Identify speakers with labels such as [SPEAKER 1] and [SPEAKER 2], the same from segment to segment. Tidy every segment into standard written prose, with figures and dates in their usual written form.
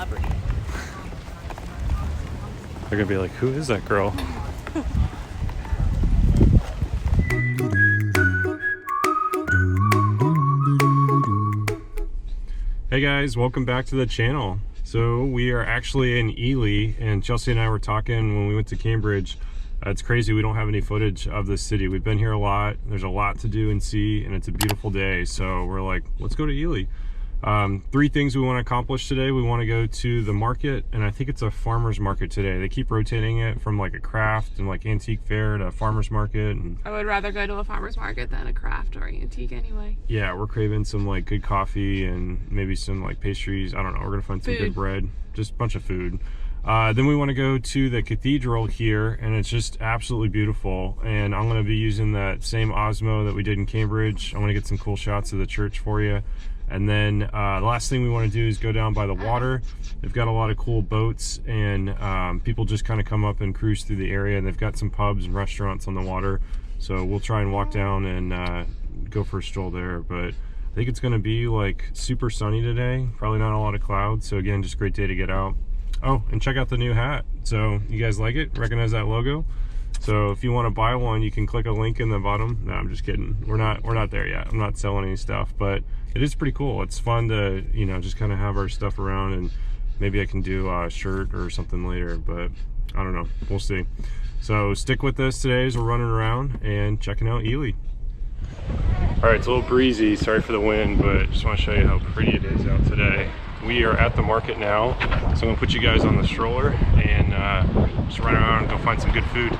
[SPEAKER 1] celebrity.
[SPEAKER 2] They're gonna be like, who is that girl? Hey guys, welcome back to the channel. So we are actually in Ely, and Chelsea and I were talking when we went to Cambridge. It's crazy we don't have any footage of this city. We've been here a lot. There's a lot to do and see, and it's a beautiful day. So we're like, let's go to Ely. 3 things we want to accomplish today. We want to go to the market, and I think it's a farmer's market today. They keep rotating it from like a craft and like antique fair to a farmer's market. And
[SPEAKER 3] I would rather go to a farmer's market than a craft or antique anyway.
[SPEAKER 2] yeah, we're craving some like good coffee and maybe some like pastries. I don't know, we're gonna find some good bread, just a bunch of food. Then we want to go to the cathedral here, and it's just absolutely beautiful, and I'm going to be using that same Osmo that we did in Cambridge. I'm going to get some cool shots of the church for you. And then the last thing we want to do is go down by the water. They've got a lot of cool boats, and people just kind of come up and cruise through the area, and they've got some pubs and restaurants on the water. So we'll try and walk down and go for a stroll there. But I think it's going to be like super sunny today, probably not a lot of clouds. So again, just a great day to get out. Oh, and check out the new hat. So you guys like it? Recognize that logo? So if you want to buy one, you can click a link in the bottom. No, I'm just kidding. We're not there yet. I'm not selling any stuff, but it is pretty cool. It's fun to, you know, just kind of have our stuff around, and maybe I can do a shirt or something later, but I don't know. We'll see. So stick with us today as we're running around and checking out Ely. All right, it's a little breezy. Sorry for the wind, but just want to show you how pretty it is out today. We are at the market now, so I'm gonna put you guys on the stroller and just run around and go find some good food.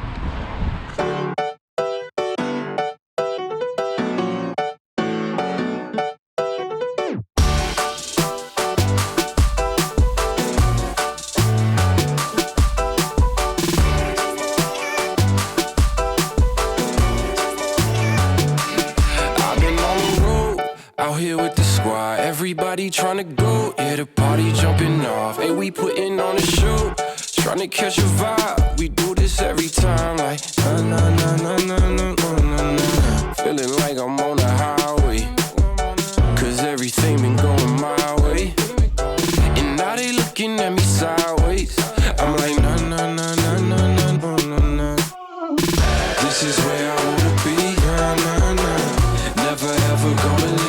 [SPEAKER 4] Everybody trying to go, yeah, the party jumping off. Hey, we putting on a show, trying to catch a vibe. We do this every time, like na na na na na na na na. Feeling like I'm on the highway, cause everything been going my way. And now they looking at me sideways. I'm like na na na na na na na na. This is where I wanna be, na na na. Never ever gonna leave.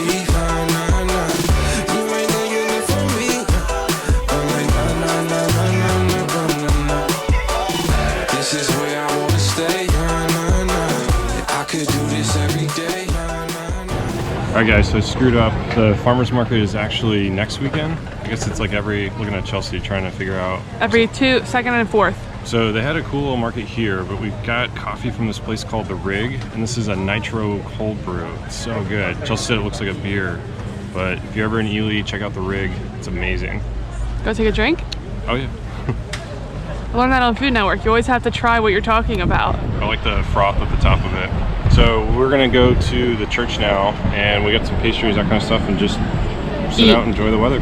[SPEAKER 2] Alright guys, so I screwed up. The farmer's market is actually next weekend. I guess it's like looking at Chelsea trying to figure out.
[SPEAKER 3] Every second and fourth.
[SPEAKER 2] So they had a cool little market here, but we got coffee from this place called The Rig, and this is a nitro cold brew. It's so good. Chelsea said it looks like a beer, but if you're ever in Ely, check out The Rig. It's amazing.
[SPEAKER 3] Go take a drink?
[SPEAKER 2] Oh yeah.
[SPEAKER 3] I learned that on Food Network. You always have to try what you're talking about.
[SPEAKER 2] I like the froth at the top of it. So we're gonna go to the church now, and we got some pastries, that kind of stuff, and just sit out and enjoy the weather.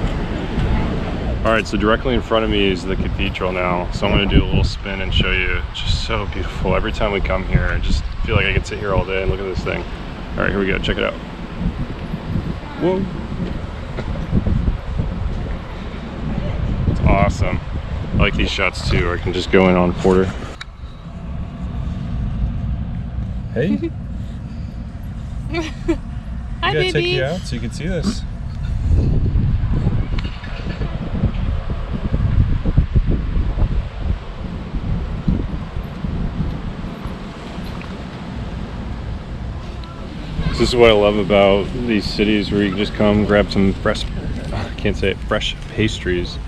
[SPEAKER 2] All right, so directly in front of me is the cathedral now. So I'm gonna do a little spin and show you. It's just so beautiful. Every time we come here, I just feel like I could sit here all day and look at this thing. All right, here we go, check it out. Whoa. It's awesome. I like these shots too, where I can just go in on quarter. Hey.
[SPEAKER 3] Hi,
[SPEAKER 2] baby. Take you out so you can see this. This is what I love about these cities, where you can just come grab some fresh, I can't say it, fresh pastries.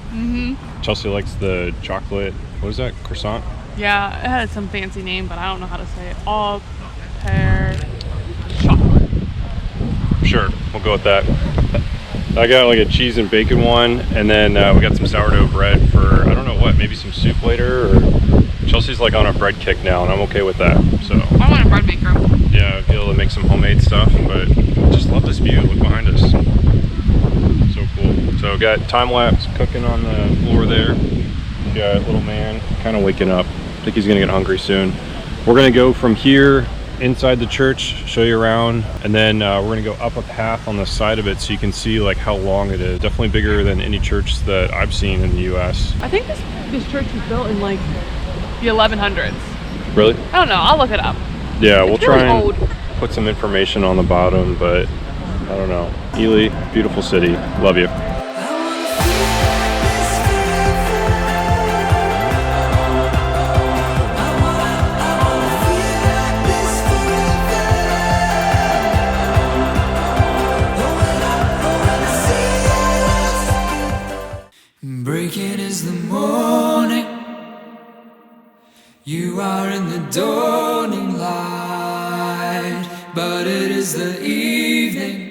[SPEAKER 2] Chelsea likes the chocolate, what is that, croissant?
[SPEAKER 3] Yeah, it had some fancy name, but I don't know how to say it. All pear chocolate.
[SPEAKER 2] Sure, we'll go with that. I got like a cheese and bacon one, and then we got some sourdough bread for, I don't know what, maybe some soup later, or Chelsea's like on a bread kick now, and I'm okay with that, so.
[SPEAKER 3] I want a bread maker.
[SPEAKER 2] Yeah, be able to make some homemade stuff, but just love this view, look behind us. So cool. So got time-lapse cooking on the floor there. Got little man kind of waking up. I think he's gonna get hungry soon. We're gonna go from here inside the church, show you around, and then we're gonna go up a path on the side of it so you can see like how long it is. Definitely bigger than any church that I've seen in the US.
[SPEAKER 3] I think this church was built in like the 1100s.
[SPEAKER 2] Really?
[SPEAKER 3] I don't know. I'll look it up.
[SPEAKER 2] Yeah, we'll try and
[SPEAKER 3] old.
[SPEAKER 2] put some information on the bottom, but I don't know. Ely, beautiful city. Love you.
[SPEAKER 4] Breaking is the morning. You are in the dawning light, but it is the evening.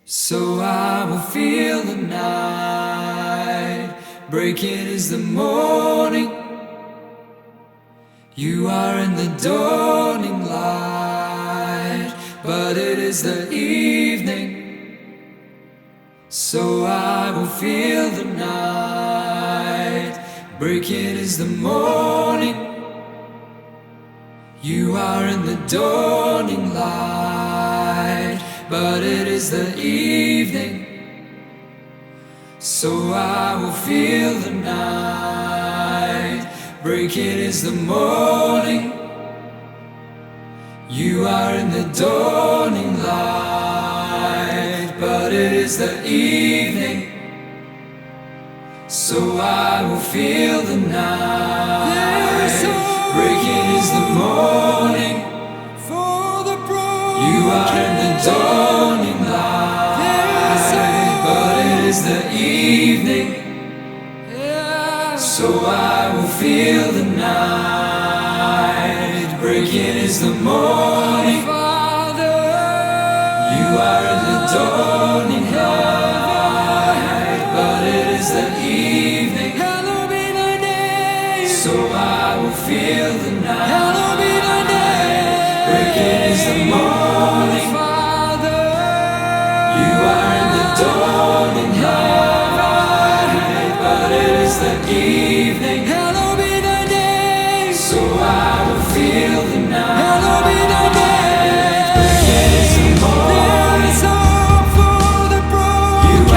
[SPEAKER 4] So I will feel the night. Breaking is the morning. You are in the dawning light, but it is the evening. So I will feel the night. Breaking is the morning. You are in the dawning light, but it is the evening. So I will feel the night. Breaking is the morning. You are in the dawning light, but it is the evening. So I will feel the night. Breaking is the morning. You are in the dawning light, but it is the evening. So I will feel the night. Breaking is the morning. You are in the dawning light, but it is the evening. So I will feel the night. Breaking is the morning. You are in the dawning light, but it is the evening. So I will feel the night. Breaking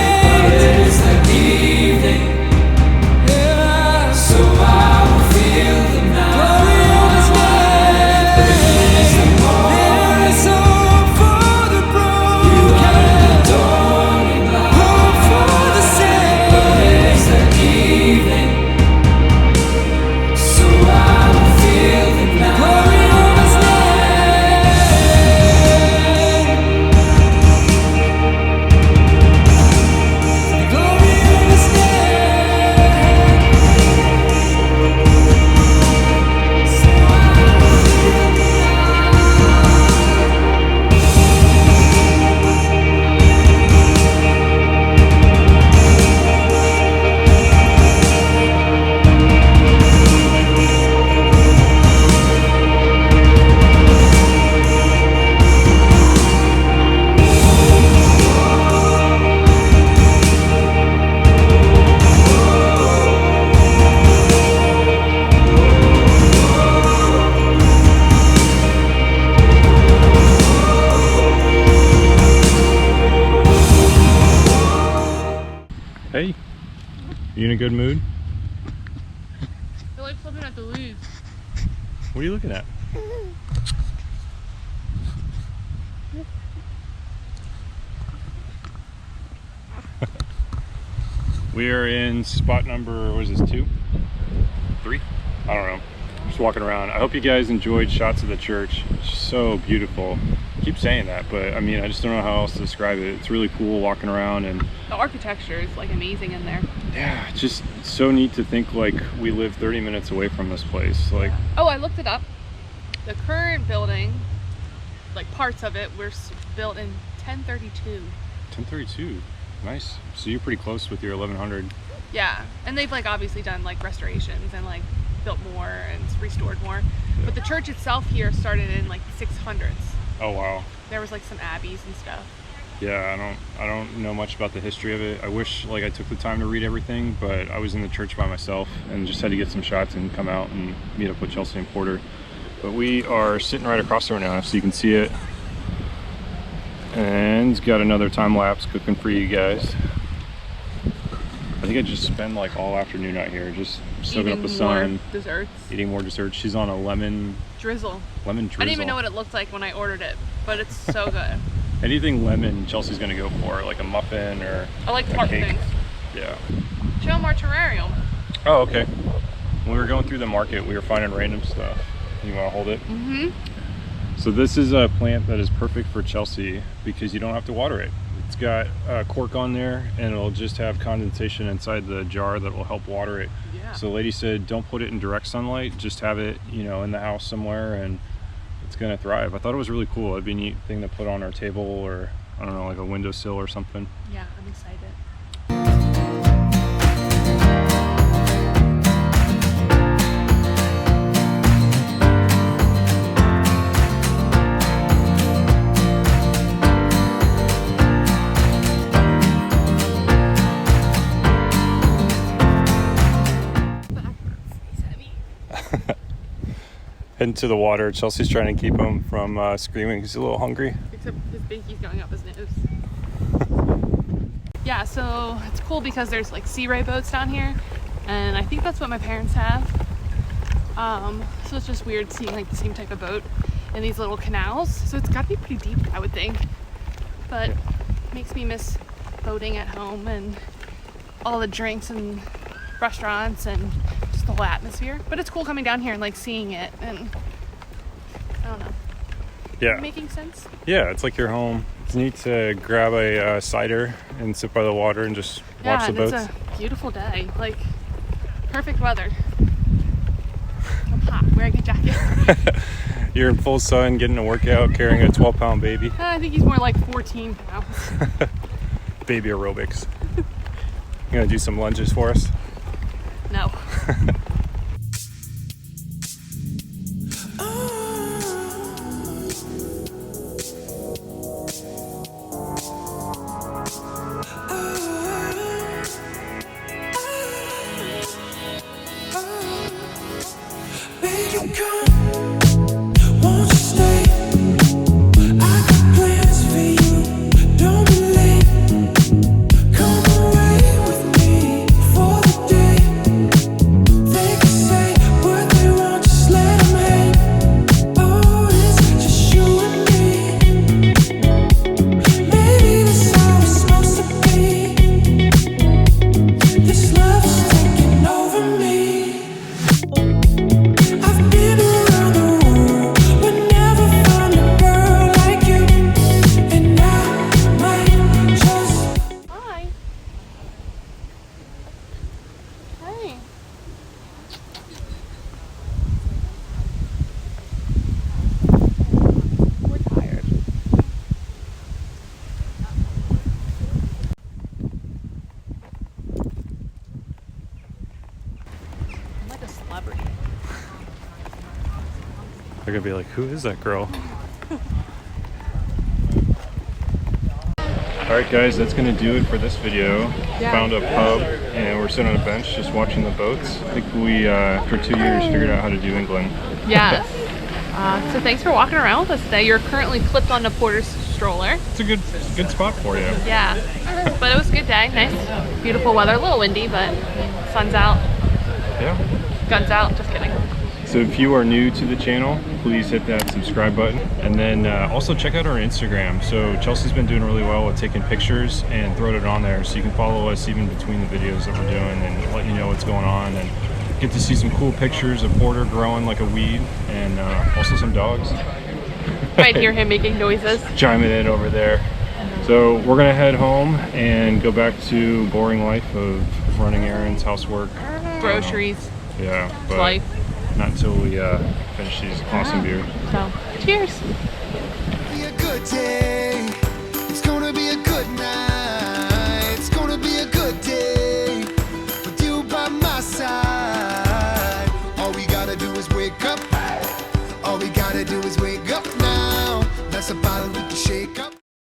[SPEAKER 4] is the morning. You are in the dawning light, but it is the evening. So I will feel the night. Breaking is the morning. You are in the dawning light, but it is the evening. So I will feel the night.
[SPEAKER 2] Hey, you in a good mood?
[SPEAKER 3] I feel like flipping at the leaves.
[SPEAKER 2] What are you looking at? We are in spot number, what is this, 2? 3? I don't know. Just walking around. I hope you guys enjoyed shots of the church. It's so beautiful. I keep saying that, but I mean, I just don't know how else to describe it. It's really cool walking around, and
[SPEAKER 3] The architecture is like amazing in there.
[SPEAKER 2] yeah, it's just so neat to think like we live 30 minutes away from this place. Like,
[SPEAKER 3] Oh, I looked it up. The current building, like parts of it, were built in 1032.
[SPEAKER 2] 1032. Nice. So you're pretty close with your 1100.
[SPEAKER 3] Yeah, and they've like obviously done like restorations and like built more and restored more.
[SPEAKER 2] Yeah.
[SPEAKER 3] But the church itself here started in like the 600s.
[SPEAKER 2] Oh wow.
[SPEAKER 3] There was like some abbeys and stuff.
[SPEAKER 2] Yeah, I don't know much about the history of it. I wish like I took the time to read everything, but I was in the church by myself and just had to get some shots and come out and meet up with Chelsea and Porter. But we are sitting right across there now, so you can see it. And got another time lapse cooking for you guys. I think I just spend like all afternoon out here, just soaking up the sun,
[SPEAKER 3] desserts,
[SPEAKER 2] eating more desserts. She's on a lemon
[SPEAKER 3] drizzle.
[SPEAKER 2] Lemon drizzle.
[SPEAKER 3] I didn't even know what it looked like when I ordered it, but it's so good.
[SPEAKER 2] Anything lemon, Chelsea's gonna go for, like a muffin or
[SPEAKER 3] I like tart things.
[SPEAKER 2] Yeah.
[SPEAKER 3] Show them our terrarium.
[SPEAKER 2] Oh, okay. When we were going through the market, we were finding random stuff. You want to hold it? Mm-hmm. So this is a plant that is perfect for Chelsea because you don't have to water it. It's got a cork on there and it'll just have condensation inside the jar that will help water it.
[SPEAKER 3] Yeah.
[SPEAKER 2] So the lady said don't put it in direct sunlight, just have it, you know, in the house somewhere and it's gonna thrive. I thought it was really cool. It'd be a neat thing to put on our table or I don't know, like a windowsill or something.
[SPEAKER 3] Yeah, I'm excited.
[SPEAKER 2] Heading to the water. Chelsea's trying to keep him from screaming. He's a little hungry.
[SPEAKER 3] Except his binky's going up his nose. Yeah, so it's cool because there's like sea ray boats down here, and I think that's what my parents have. So it's just weird seeing like the same type of boat in these little canals. So it's got to be pretty deep, I would think. But it makes me miss boating at home and all the drinks and restaurants and just the whole atmosphere. But it's cool coming down here and like seeing it, and I don't know.
[SPEAKER 2] Yeah.
[SPEAKER 3] Making sense?
[SPEAKER 2] Yeah, it's like you're home. It's neat to grab a cider and sit by the water and just watch the boats.
[SPEAKER 3] Yeah, it's a beautiful day. Like, perfect weather. I'm hot, wearing a jacket.
[SPEAKER 2] You're in full sun, getting a workout, carrying a 12-pound baby.
[SPEAKER 3] I think he's more like 14 pounds.
[SPEAKER 2] Baby aerobics. You gonna do some lunges for us?
[SPEAKER 3] No.
[SPEAKER 2] They're gonna be like, who is that girl? Alright guys, that's gonna do it for this video.
[SPEAKER 3] Yeah.
[SPEAKER 2] Found a pub and we're sitting on a bench just watching the boats. I think we, for 2 years, figured out how to do England.
[SPEAKER 3] Yes. So thanks for walking around with us today. You're currently clipped onto Porter's stroller.
[SPEAKER 2] It's a good spot for you.
[SPEAKER 3] Yeah. But it was a good day. Nice, beautiful weather. A little windy, but sun's out.
[SPEAKER 2] Yeah.
[SPEAKER 3] Guns out. Just kidding.
[SPEAKER 2] So if you are new to the channel, please hit that subscribe button. And then also check out our Instagram. So Chelsea's been doing really well with taking pictures and throwing it on there. So you can follow us even between the videos that we're doing and let you know what's going on. And get to see some cool pictures of Porter growing like a weed and also some dogs.
[SPEAKER 3] Might hear him making noises.
[SPEAKER 2] Chiming in over there. So we're gonna head home and go back to boring life of running errands, housework.
[SPEAKER 3] Groceries.
[SPEAKER 2] Yeah, but
[SPEAKER 3] Life.
[SPEAKER 2] not until we finish these awesome beers.
[SPEAKER 3] So, cheers.
[SPEAKER 1] Be a good day. It's gonna be a good night.